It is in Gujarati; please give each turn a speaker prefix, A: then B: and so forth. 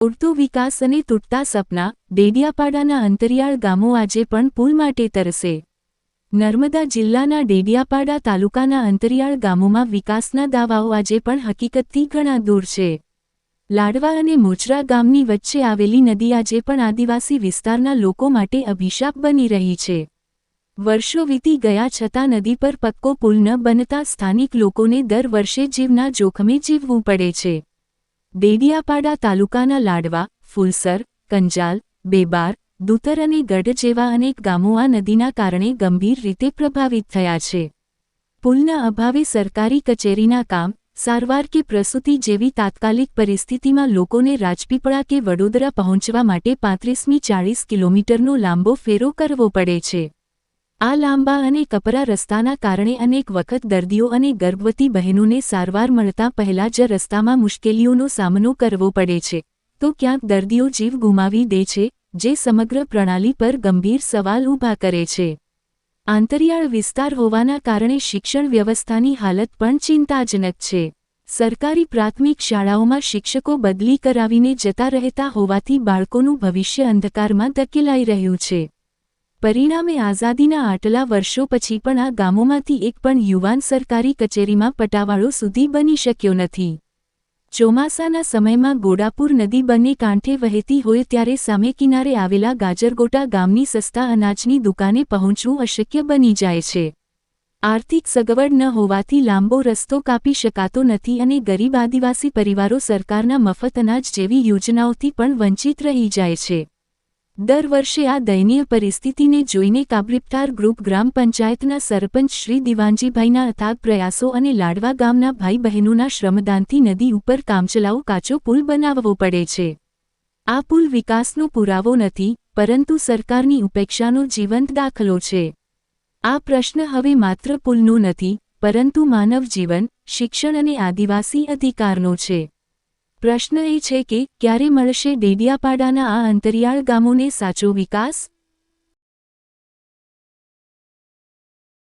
A: ઉડતો વિકાસ અને તૂટતા સપના, ડેડિયાપાડાના અંતરિયાળ ગામો આજે પણ પુલ માટે તરસે। નર્મદા જિલ્લાના ડેડિયાપાડા તાલુકાના અંતરિયાળ ગામોમાં વિકાસના દાવાઓ આજે પણ હકીકતથી ઘણા દૂર છે। લાડવા અને મોચરા ગામની વચ્ચે આવેલી નદી આજે પણ આદિવાસી વિસ્તારના લોકો માટે અભિશાપ બની રહી છે। વર્ષો વીતી ગયા છતાં નદી પર પક્કો પુલ ન બનતા સ્થાનિક લોકોને દર વર્ષે જીવના જોખમે જીવવું પડે છે। ડેડિયાપાડા તાલુકાના લાડવા, ફુલસર, કંજાલ, બેબાર, દુતર અને ગઢ જેવા અનેક ગામો આ નદીના કારણે ગંભીર રીતે પ્રભાવિત થયા છે। પુલના અભાવે સરકારી કચેરીના કામ, સારવાર કે પ્રસૂતિ જેવી તાત્કાલિક પરિસ્થિતિમાં લોકોને રાજપીપળા કે વડોદરા પહોંચવા માટે 35-40 કિલોમીટરનો લાંબો ફેરો કરવો પડે છે। આ લાંબા અને કપરા રસ્તાના કારણે અનેક વખત દર્દીઓ અને ગર્ભવતી બહેનોને સારવાર મળતા પહેલા જ રસ્તામાં મુશ્કેલીઓનો સામનો કરવો પડે છે, તો ક્યાંક દર્દીઓ જીવ ગુમાવી દે છે, જે સમગ્ર પ્રણાલી પર ગંભીર સવાલ ઊભા કરે છે। આંતરિયાળ વિસ્તાર હોવાના કારણે શિક્ષણ વ્યવસ્થાની હાલત પણ ચિંતાજનક છે। સરકારી પ્રાથમિક શાળાઓમાં શિક્ષકો બદલી કરાવીને જતા રહેતા હોવાથી બાળકોનું ભવિષ્ય અંધકારમાં ધકેલાઈ રહ્યું છે। પરિણામે આઝાદીના આટલા વર્ષો પછી પણ આ ગામોમાંથી એક પણ યુવાન સરકારી કચેરીમાં પટાવાળો સુધી બની શક્યો નથી। ચોમાસાના સમયમાં ગોડાપુર નદી બંને કાંઠે વહેતી હોય ત્યારે સામે કિનારે આવેલા ગાજરગોટા ગામની સસ્તા અનાજની દુકાને પહોંચવું અશક્ય બની જાય છે। આર્થિક સગવડ ન હોવાથી લાંબો રસ્તો કાપી શકાતો નથી અને ગરીબ આદિવાસી પરિવારો સરકારના મફત અનાજ જેવી યોજનાઓથી પણ વંચિત રહી જાય છે। દર વર્ષે આ દયનીય પરિસ્થિતિને જોઈને કાબ્રિપ્ટાર ગ્રુપ ગ્રામ પંચાયતના સરપંચ શ્રી દિવાનજીભાઈના અથાગ પ્રયાસો અને લાડવા ગામના ભાઈ બહેનોના શ્રમદાનથી નદી ઉપર કામચલાઉ કાચો પુલ બનાવવો પડે છે। આ પુલ વિકાસનો પુરાવો નથી, પરંતુ સરકારની ઉપેક્ષાનો જીવંત દાખલો છે। આ પ્રશ્ન હવે માત્ર પુલનો નથી, પરંતુ માનવ જીવન, શિક્ષણ અને આદિવાસી અધિકારનો છે। પ્રશ્ન એ છે કે ક્યારે મળશે ડેડિયાપાડાના આ અંતરિયાળ ગામોને સાચો વિકાસ?